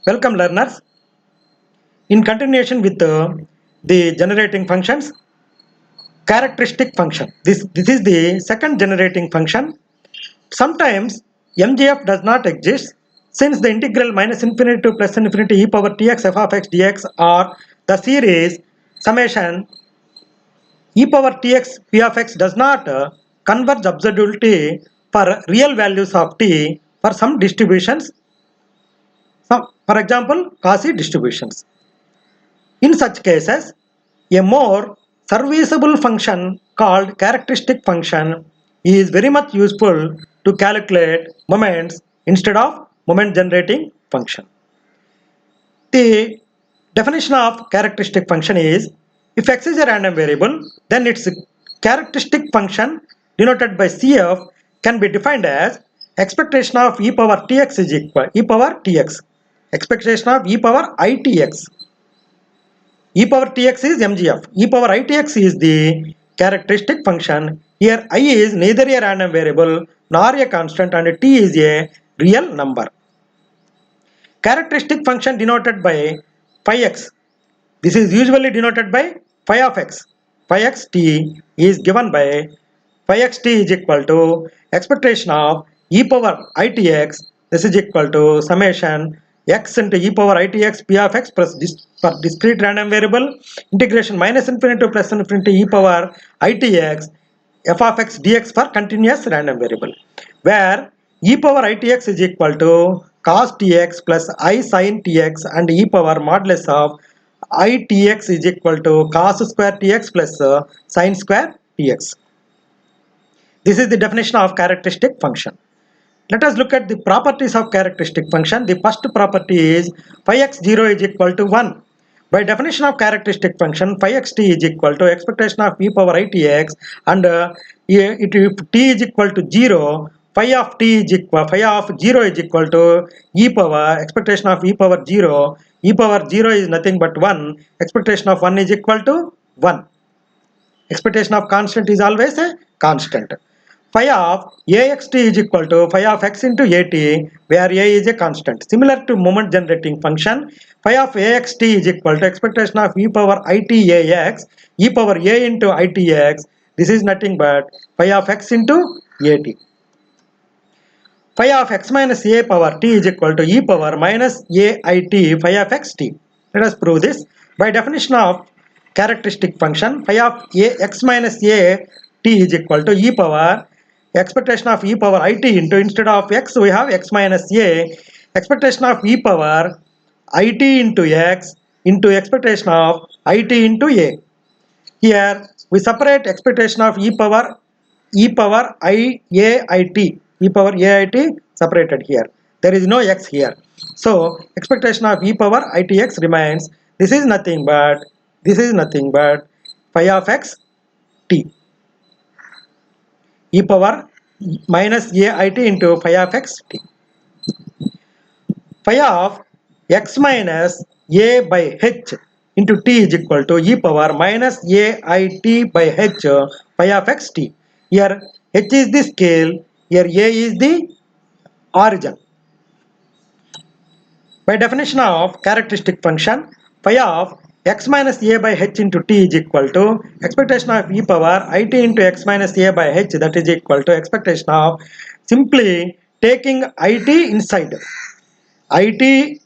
Welcome learners. In continuation with the generating functions, characteristic function. This is the second generating function. Sometimes MGF does not exist since the integral minus infinity to plus infinity e power tx f of x dx or the series summation e power tx p of x does not converge absolutely for real values of t for some distributions. For example, Cauchy distributions. In such cases, a more serviceable function called characteristic function is very much useful to calculate moments instead of moment generating function. The definition of characteristic function is if x is a random variable, then its characteristic function denoted by CF can be defined as expectation of e power tx is equal e power tx, expectation of e power itx. E power tx is MGF. E power itx is the characteristic function. Here I is neither a random variable nor a constant and t is a real number. Characteristic function denoted by phi x. This is usually denoted by phi of x. Phi x t is given by phi x t is equal to expectation of e power itx. This is equal to summation x into e power itx p of x plus for discrete random variable integration minus infinity to plus infinity e power itx f of x dx for continuous random variable, where e power itx is equal to cos tx plus I sin tx and e power modulus of itx is equal to cos square tx plus sin square tx. This is the definition of characteristic function. Let us look at the properties of characteristic function. The first property is phi x0 is equal to 1. By definition of characteristic function, phi xt is equal to expectation of e power itx and if t is equal to 0, phi of 0 is equal to e power expectation of e power 0. E power 0 is nothing but 1. Expectation of 1 is equal to 1. Expectation of constant is always a constant. Phi of axt is equal to phi of x into at, where a is a constant. Similar to moment generating function, phi of axt is equal to expectation of e power itax, e power a into itx. This is nothing but phi of x into at. Phi of x minus a power t is equal to e power minus ait phi of xt. Let us prove this. By definition of characteristic function, phi of x minus a t is equal to e power expectation of e power it into, instead of x we have x minus a, expectation of e power it into x into expectation of it into a. Here we separate expectation of e power ait, e power ait separated here. There is no x here. So expectation of e power itx remains. This is nothing but phi of x t, e power minus ait into phi of x t. Phi of x minus a by h into t is equal to e power minus ait by h phi of x t. Here h is the scale, here a is the origin. By definition of characteristic function, phi of x minus a by h into t is equal to expectation of e power it into x minus a by h, that is equal to expectation of simply taking it inside, it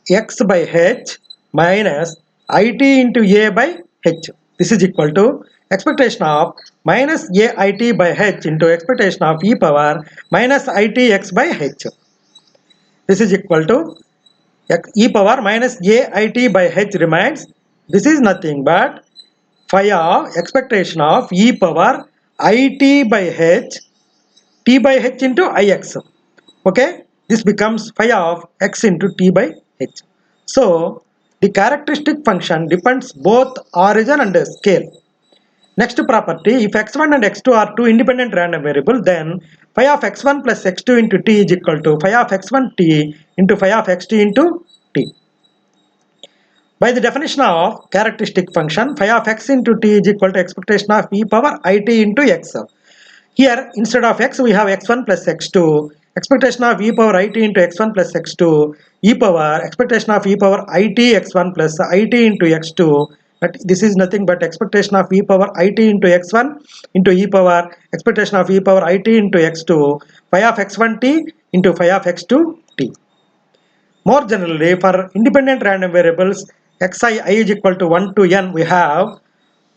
x by h minus it into a by h. This is equal to expectation of minus ait by h into expectation of e power minus it x by h. This is equal to e power minus ait by h remains. This is nothing but phi of expectation of e power it by h, t by h into ix. Okay, this becomes phi of x into t by h. So the characteristic function depends both origin and scale. Next property, if x1 and x2 are two independent random variables, then phi of x1 plus x2 into t is equal to phi of x1 t into phi of xt into t. By the definition of characteristic function, phi of x into t is equal to expectation of e power it into x. Here instead of x we have x1 plus x2. expectation of e power it into x1 plus x2 e power expectation of e power it x1 plus it into x2. But this is nothing but expectation of e power it into x1 into e power expectation of e power it into x2 phi of x1t into phi of x2t. More generally, for independent random variables xi I is equal to 1 to n, we have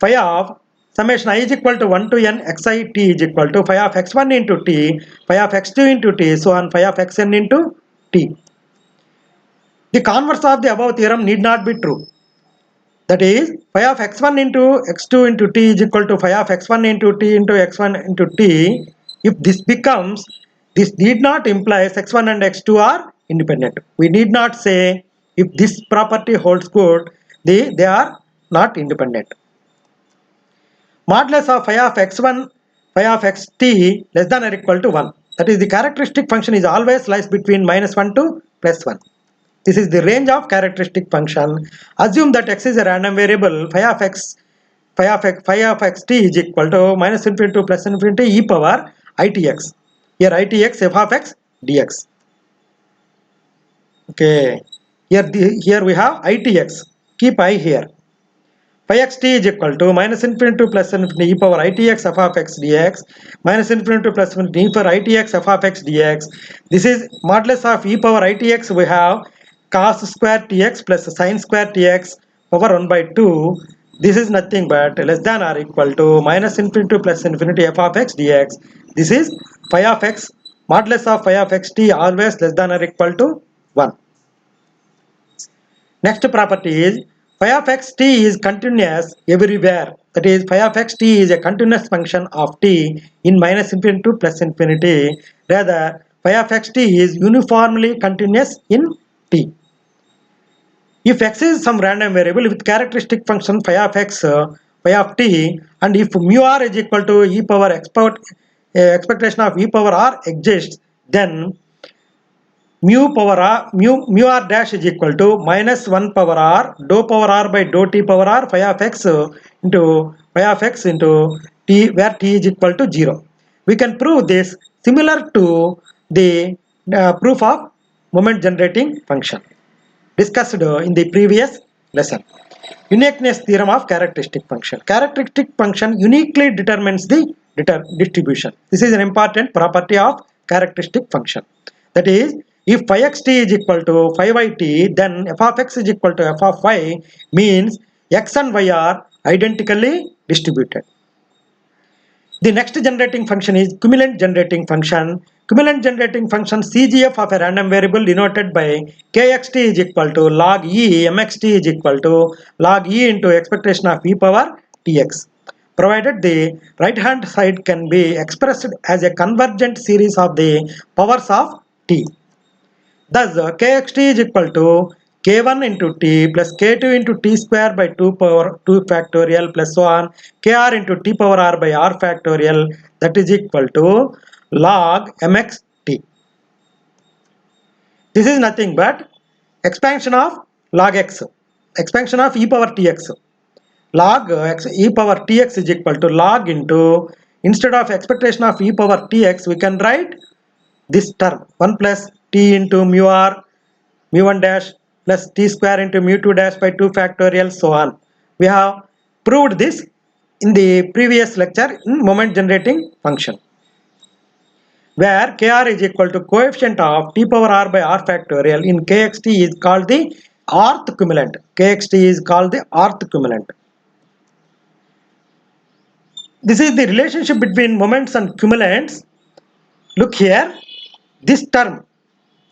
phi of summation I is equal to 1 to n xi t is equal to phi of x1 into t, phi of x2 into t, so on phi of xn into t. The converse of the above theorem need not be true. That is, phi of x1 into x2 into t is equal to phi of x1 into t into x1 into t. If this becomes, this need not imply x1 and x2 are independent. We need not say if this property holds good, they are not independent. Modulus of phi of x1, phi of xt less than or equal to 1. That is, the characteristic function is always lies between -1 to +1. This is the range of characteristic function. Assume that x is a random variable. Phi of xt is equal to -infinity to +infinity e power itx. Here itx f of x dx. Okay. Here we have itx. Keep I here. Phi xt is equal to -infinity to +infinity e power itx f of x dx -infinity to +infinity e power itx f of x dx. This is modulus of e power itx. We have cos square tx plus sin square tx over 1 by 2. This is nothing but less than or equal to -infinity to +infinity f of x dx. This is phi of x. Modulus of phi of xt always less than or equal to 1. Next property is phi of xt is continuous everywhere. That is, phi of xt is a continuous function of t in -infinity to +infinity. Rather, phi of xt is uniformly continuous in t. If x is some random variable with characteristic function phi of x, phi of t, and if mu r is equal to e power expectation of e power r exists, then mu r dash is equal to -1 power r dou power r by dou t power r phi of x into phi of x into t, where t is equal to 0. We can prove this similar to the proof of moment generating function discussed in the previous lesson. Uniqueness theorem of characteristic function. Characteristic function uniquely determines the distribution. This is an important property of characteristic function. That is, if phi xt is equal to phi yt, then f of x is equal to f of y means x and y are identically distributed. The next generating function is cumulant generating function. Cumulant generating function CGF of a random variable denoted by kxt is equal to log e mxt is equal to log e into expectation of e power tx. Provided the right hand side can be expressed as a convergent series of the powers of t. Thus, kxt is equal to k1 into t plus k2 into t square by 2 power 2 factorial plus so on kr into t power r by r factorial, that is equal to log mxt. This is nothing but expansion of log x, expansion of e power tx. Log x e power tx is equal to log into, instead of expectation of e power tx, we can write this term 1 plus t into mu r mu1 dash plus t square into mu2 dash by 2 factorial so on. We have proved this in the previous lecture in moment generating function, where kr is equal to coefficient of t power r by r factorial in kxt is called the rth cumulant. Kxt is called the rth cumulant. This is the relationship between moments and cumulants. Look here, this term,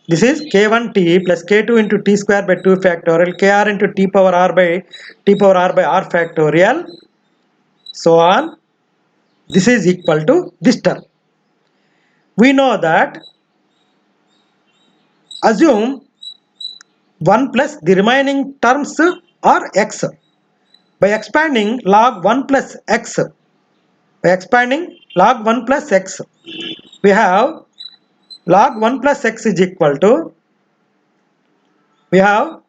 this is k1t plus k2 into t square by 2 factorial kr into t power r by r factorial so on. This is equal to this term. We know that, assume 1 plus the remaining terms are x. By expanding log 1 plus x, by expanding log 1 plus x, we have log 1 plus x is equal to, we have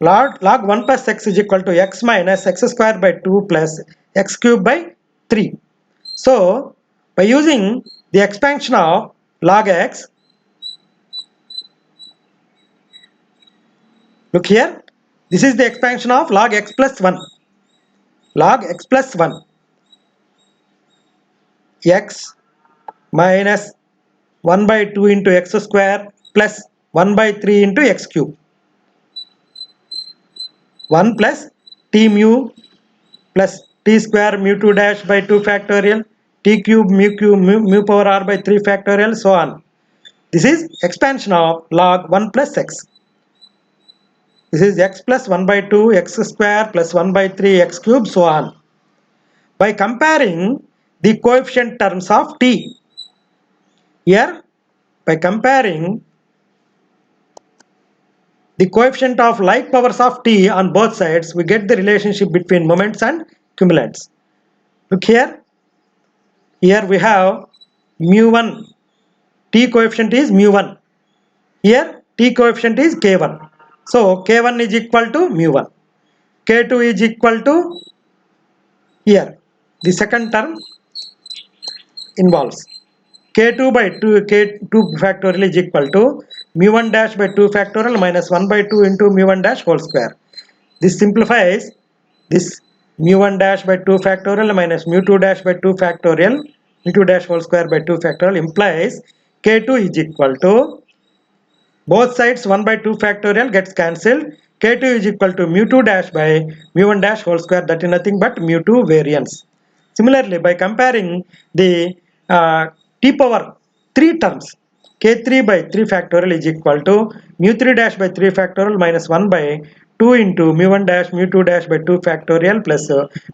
log 1 plus x is equal to x minus x square by 2 plus x cube by 3. So, by using the expansion of log x, Look here. This is the expansion of log x plus 1. Log x plus 1. X minus 1 by 2 into x square plus 1 by 3 into x cube. 1 plus t mu plus t square mu 2 dash by 2 factorial, t cube mu power r by 3 factorial, so on. This is expansion of log 1 plus x. This is x plus 1 by 2 x square plus 1 by 3 x cube, so on. By comparing the coefficient terms of t, here by comparing the coefficient of like powers of t on both sides, we get the relationship between moments and cumulants. Look here. Here we have mu1. T coefficient is mu1. Here t coefficient is k1. So k1 is equal to mu1. K2 is equal to, here the second term involves k2 by 2, k2 factorial is equal to mu1 dash by 2 factorial minus 1 by 2 into mu1 dash whole square. This simplifies this mu1 dash by 2 factorial minus mu2 dash by 2 factorial, mu2 dash whole square by 2 factorial implies k2 is equal to, both sides 1 by 2 factorial gets cancelled, k2 is equal to mu2 dash by mu1 dash whole square, that is nothing but mu2 variance. Similarly, by comparing the t power 3 terms, k3 by 3 factorial is equal to mu3 dash by 3 factorial minus 1 by 2 into mu1 dash mu2 dash by 2 factorial plus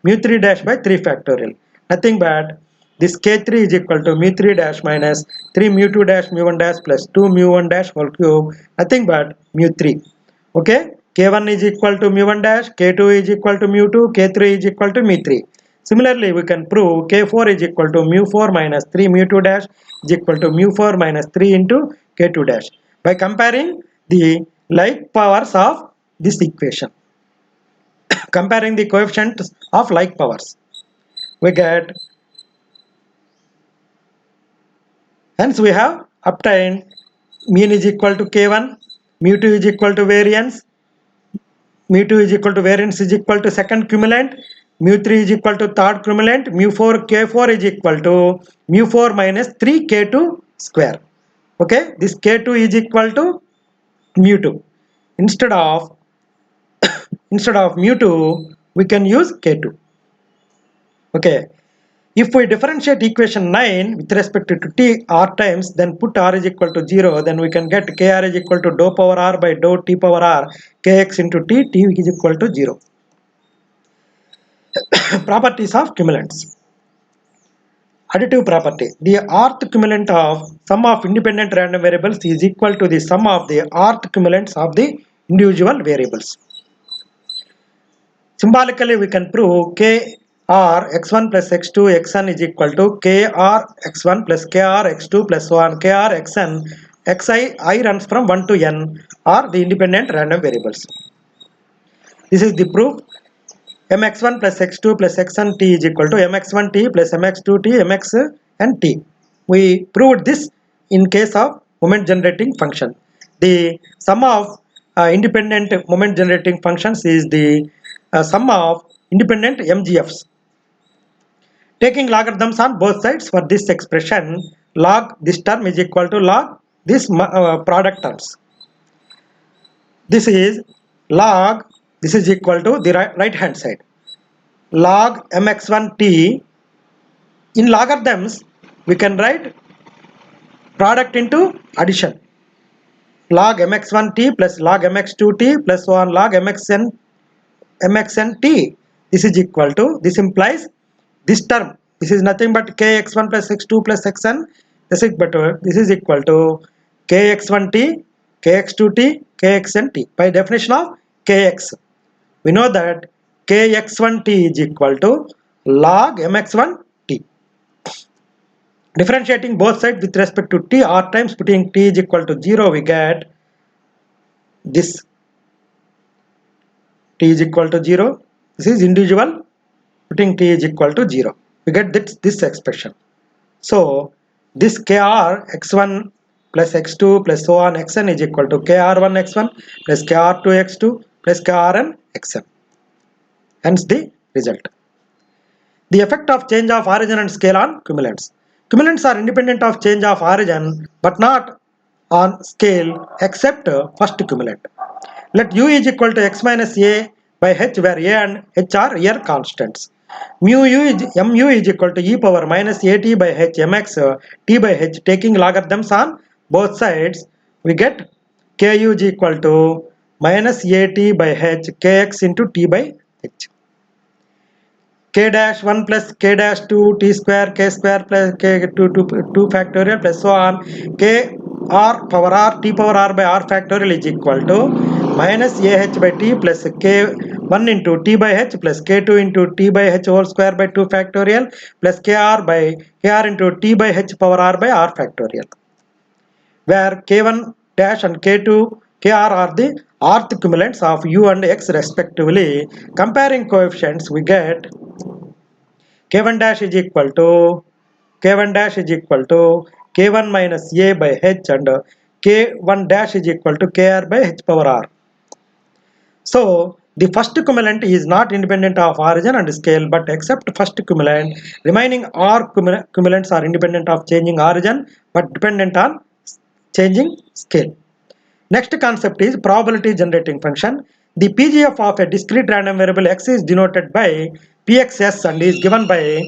mu3 dash by 3 factorial. Nothing but this k3 is equal to mu3 dash minus 3 mu2 dash mu1 dash plus 2 mu1 dash whole cube, nothing but mu3. Okay, k1 is equal to mu1 dash, k2 is equal to mu2, k3 is equal to mu3. Similarly, we can prove k4 is equal to mu4 minus 3 mu2 dash is equal to mu4 minus 3 into k2 dash by comparing the like powers of this equation. Comparing the coefficients of like powers, we get, hence we have obtained mean is equal to k1, mu2 is equal to variance, mu2 is equal to variance is equal to second cumulant, mu3 is equal to third cumulant, mu4 k4 is equal to mu4 minus 3 k2 square. Okay, this k2 is equal to mu2. Instead of mu2 we can use k2. Okay, if we differentiate equation 9 with respect to t r times, then put r is equal to 0, then we can get kr is equal to dou power r by dou t power r kx into t, t is equal to 0. Properties of cumulants. Additive property. The rth cumulant of sum of independent random variables is equal to the sum of the rth cumulants of the individual variables. Symbolically, we can prove k r x1 plus x2 xn is equal to k r x1 plus k r x2 plus so on k r xn xi I runs from 1 to n are the independent random variables. This is the proof. mx1 plus x2 plus xn t is equal to mx1 t plus mx2 t mxn t. We proved this in case of moment generating function. The sum of independent moment generating functions is the sum of independent MGFs. Taking logarithms on both sides for this expression, log this term is equal to log this product terms. This is log, this is equal to the right hand side. Log mx1t, in logarithms we can write product into addition. Log mx1t plus log mx2t plus so on log mxnt. This is equal to, this implies this term. This is nothing but kx1 plus x2 plus xn. This is equal to kx1t, kx2t, kxnt. By definition of kx, we know that kx1t is equal to log mx1t. Differentiating both sides with respect to t r times, putting t is equal to 0, we get this t is equal to 0. This is individual, putting t is equal to 0. We get this expression. So this kr x1 plus x2 plus so on xn is equal to kr1 x1 plus kr2 x2 plus krn xn. Hence the result. The effect of change of origin and scale on cumulants. Cumulants are independent of change of origin but not on scale except first cumulant. Let u is equal to x minus a by h, where a and h are real constants. Mu is equal to e power minus at by h mx t by h. Taking logarithms on both sides, we get ku is equal to minus at by h kx into t by h. K dash 1 plus k dash 2 t square k square plus k 2 factorial plus so on k r power r t power r by r factorial is equal to minus ah by t plus k 1 into t by h plus k2 into t by h whole square by 2 factorial plus kr by kr into t by h power r by r factorial, where k1 dash and k2 kr are the rth cumulants of u and x respectively. Comparing coefficients, we get k1 dash is equal to k1 minus a by h and k1 dash is equal to kr by h power r. So the first cumulant is not independent of origin and scale, but except first cumulant, remaining r cumulants are independent of changing origin but dependent on changing scale. Next concept is probability generating function. The PGF of a discrete random variable x is denoted by pxs and is given by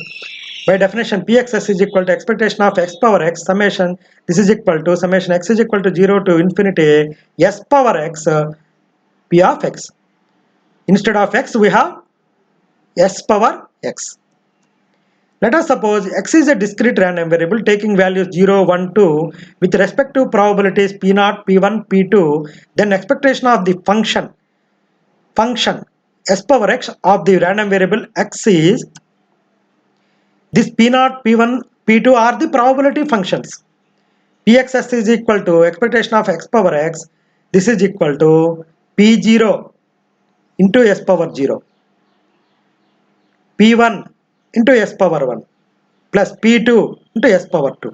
definition pxs is equal to expectation of x power x summation. This is equal to summation x is equal to 0 to infinity s power x p of x. Instead of x, we have s power x. Let us suppose x is a discrete random variable taking values 0, 1, 2 with respect to probabilities p0, p1, p2. Then expectation of the function s power x of the random variable x is this p0, p1, p2 are the probability functions. Pxs is equal to expectation of x power x. This is equal to p0 into s power 0, p1 into s power 1 plus p2 into s power 2.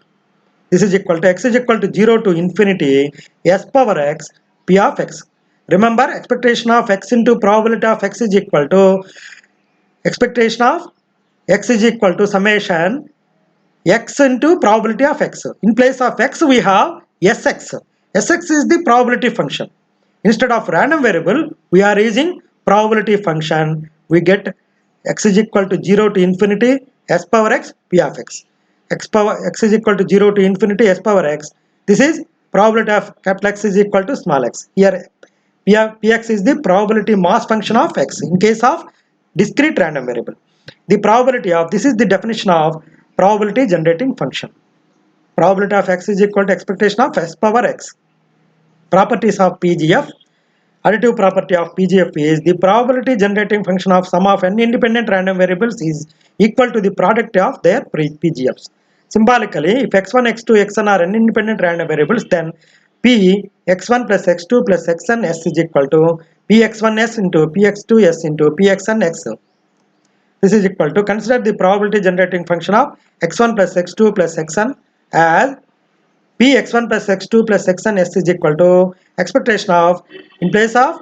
This is equal to x is equal to 0 to infinity s power x p of x. Remember, expectation of x into probability of x is equal to expectation of x is equal to summation x into probability of x. In place of x, we have sx. Sx is the probability function. Instead of random variable, we are using probability function. We get x is equal to 0 to infinity s power x p of x. X is equal to 0 to infinity s power x. This is probability of capital X is equal to small x. Here px is the probability mass function of x in case of discrete random variable. The probability of this is the definition of probability generating function. Probability of x is equal to expectation of s power x. Properties of PGF. Additive property of PGF is the probability generating function of sum of n independent random variables is equal to the product of their PGFs. Symbolically, if x1, x2, xn are n independent random variables, then p x1 plus x2 plus xn s is equal to px1s into px2s into pxn x. This is equal to, consider the probability generating function of x1 plus x2 plus xn as p x1 plus x2 plus xn s is equal to expectation of, in place of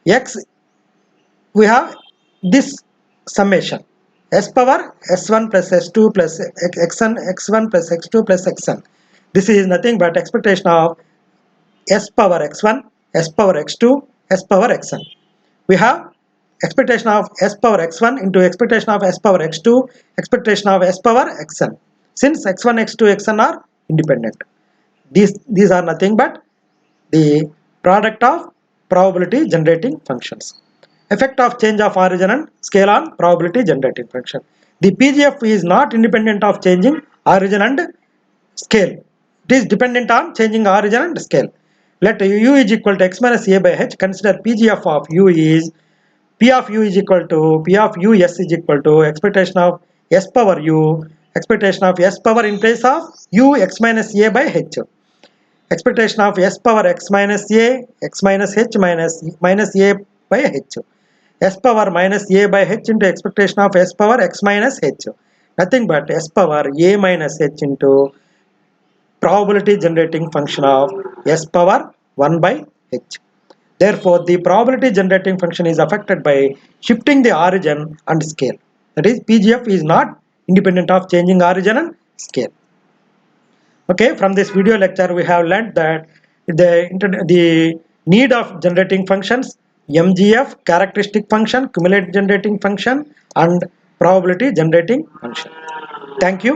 x we have this summation s power s1 plus s2 plus xn x1 plus x2 plus xn. This is nothing but expectation of s power x1, s power x2, s power xn. We have expectation of s power x1 into expectation of s power x2, expectation of s power xn. Since x1, x2, xn are independent, these are nothing but the product of probability generating functions. Effect of change of origin and scale on probability generating function. The PGF is not independent of changing origin and scale. It is dependent on changing origin and scale. Let u is equal to x minus a by h. Consider PGF of u is p of u is equal to p of u s is equal to expectation of s power u, expectation of s power in place of u x minus a by h. Expectation of s power x minus a, x minus h minus a by h. S power minus a by h into expectation of s power x minus h. Nothing but s power a minus h into probability generating function of s power 1 by h. Therefore, the probability generating function is affected by shifting the origin and scale. That is, PGF is not independent of changing origin and scale. Okay, from this video lecture, we have learned that the need of generating functions, MGF, characteristic function, cumulative generating function, and probability generating function. Thank you.